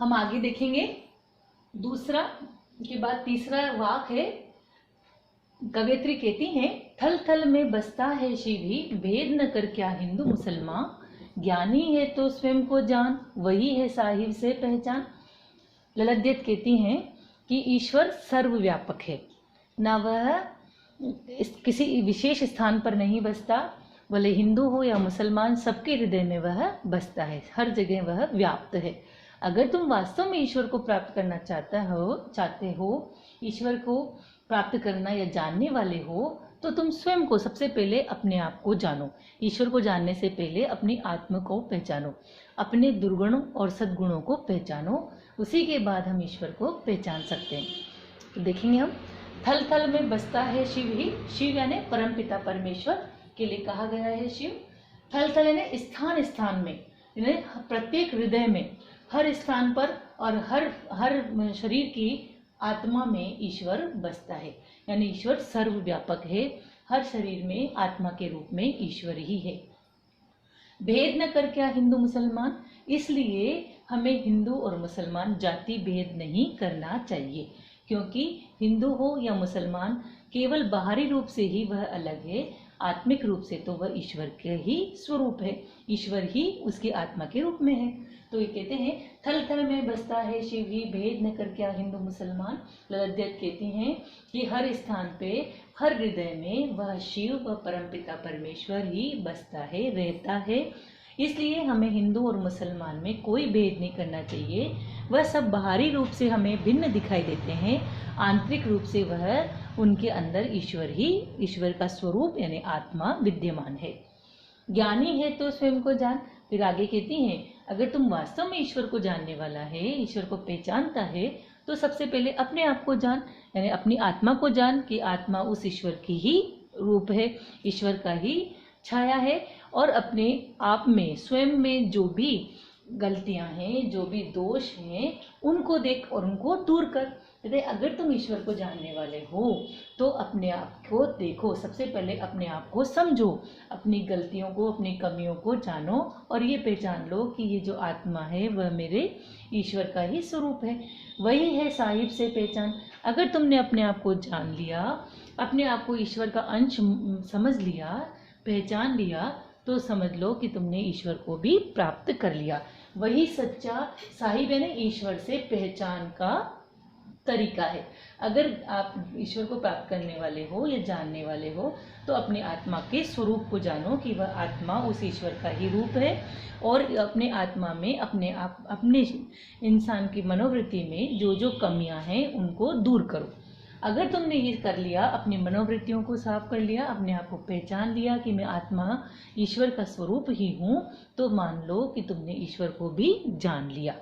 हम आगे देखेंगे। दूसरा के बाद तीसरा वाक है। कवयित्री कहती हैं, थल थल में बसता है शिव ही, भेद न कर क्या हिंदू मुसलमान, ज्ञानी है तो स्वयं को जान, वही है साहिब से पहचान। ललित कहती हैं कि ईश्वर सर्वव्यापक है, ना वह किसी विशेष स्थान पर नहीं बसता, भले हिंदू हो या मुसलमान, सबके हृदय में वह बसता है, हर जगह वह व्याप्त है। अगर तुम वास्तव में ईश्वर को प्राप्त करना चाहते हो, ईश्वर को प्राप्त करना या जानने वाले हो, तो तुम स्वयं को सबसे पहले अपने आप को जानो। ईश्वर को जानने से पहले अपनी आत्मा को पहचानो, अपने दुर्गुणों और सद्गुणों को पहचानो, उसी के बाद हम ईश्वर को पहचान सकते हैं। तो देखेंगे हम, थल थल में बसता है शिव ही, शिव यानी परमपिता परमेश्वर के लिए कहा गया है शिव। थल थल यानी स्थान स्थान में, यानी प्रत्येक हृदय में, हर स्थान पर और हर शरीर की आत्मा में ईश्वर बसता है, यानी ईश्वर सर्वव्यापक है, हर शरीर में आत्मा के रूप में ईश्वर ही है। भेद न कर क्या हिंदू मुसलमान, इसलिए हमें हिंदू और मुसलमान जाति भेद नहीं करना चाहिए, क्योंकि हिंदू हो या मुसलमान केवल बाहरी रूप से ही वह अलग है, आत्मिक रूप से तो वह ईश्वर के ही स्वरूप है, ईश्वर ही उसकी आत्मा के रूप में है। तो ये कहते हैं, थल थल में बसता है शिव ही, भेद न कर क्या हिंदू मुसलमान। ललित कहती हैं कि हर स्थान पे, हर हृदय में वह शिव व परमपिता परमेश्वर ही बसता है, रहता है। इसलिए हमें हिंदू और मुसलमान में कोई भेद नहीं करना चाहिए। वह सब बाहरी रूप से हमें भिन्न दिखाई देते हैं, आंतरिक रूप से वह उनके अंदर ईश्वर का स्वरूप यानी आत्मा विद्यमान है। ज्ञानी है तो स्वयं को जान। फिर आगे कहती हैं, अगर तुम वास्तव में ईश्वर को जानने वाला है, ईश्वर को पहचानता है, तो सबसे पहले अपने आप को जान, यानी अपनी आत्मा को जान कि आत्मा उस ईश्वर की ही रूप है, ईश्वर का ही छाया है। और अपने आप में, स्वयं में जो भी गलतियां हैं, जो भी दोष हैं, उनको देख और उनको दूर कर। कहते अगर तुम ईश्वर को जानने वाले हो तो अपने आप को देखो, सबसे पहले अपने आप को समझो, अपनी गलतियों को, अपनी कमियों को जानो और ये पहचान लो कि ये जो आत्मा है वह मेरे ईश्वर का ही स्वरूप है, वही है साहिब से पहचान। अगर तुमने अपने आप को जान लिया, अपने आप को ईश्वर का अंश समझ लिया, पहचान लिया, तो समझ लो कि तुमने ईश्वर को भी प्राप्त कर लिया। वही सच्चा साहिब है ना, ईश्वर से पहचान का तरीका है। अगर आप ईश्वर को प्राप्त करने वाले हो या जानने वाले हो, तो अपने आत्मा के स्वरूप को जानो कि वह आत्मा उस ईश्वर का ही रूप है, और अपने आत्मा में अपने इंसान की मनोवृत्ति में जो जो कमियां हैं उनको दूर करो। अगर तुमने ये कर लिया, अपनी मनोवृत्तियों को साफ कर लिया, अपने आप को पहचान लिया कि मैं आत्मा ईश्वर का स्वरूप ही हूँ, तो मान लो कि तुमने ईश्वर को भी जान लिया।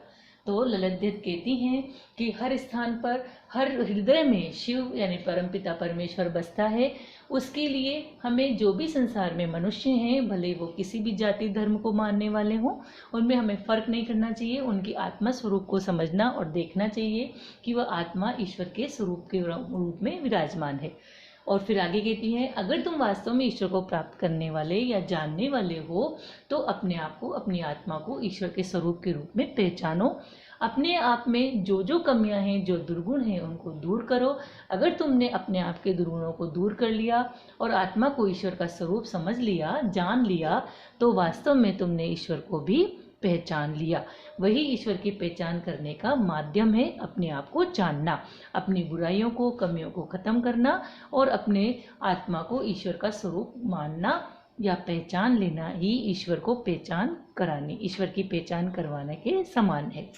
तो ललित कहती हैं कि हर स्थान पर, हर हृदय में शिव यानी परमपिता परमेश्वर बसता है। उसके लिए हमें जो भी संसार में मनुष्य हैं, भले वो किसी भी जाति धर्म को मानने वाले हों, उनमें हमें फर्क नहीं करना चाहिए। उनकी आत्मा स्वरूप को समझना और देखना चाहिए कि वह आत्मा ईश्वर के स्वरूप के रूप में विराजमान है। और फिर आगे कहती है, अगर तुम वास्तव में ईश्वर को प्राप्त करने वाले या जानने वाले हो, तो अपने आप को, अपनी आत्मा को ईश्वर के स्वरूप के रूप में पहचानो। अपने आप में जो जो कमियां हैं, जो दुर्गुण हैं, उनको दूर करो। अगर तुमने अपने आप के दुर्गुणों को दूर कर लिया और आत्मा को ईश्वर का स्वरूप समझ लिया, जान लिया, तो वास्तव में तुमने ईश्वर को भी पहचान लिया। वही ईश्वर की पहचान करने का माध्यम है, अपने आप को जानना, अपनी बुराइयों को, कमियों को खत्म करना और अपने आत्मा को ईश्वर का स्वरूप मानना या पहचान लेना ही ईश्वर को पहचान कराने, ईश्वर की पहचान करवाने के समान है।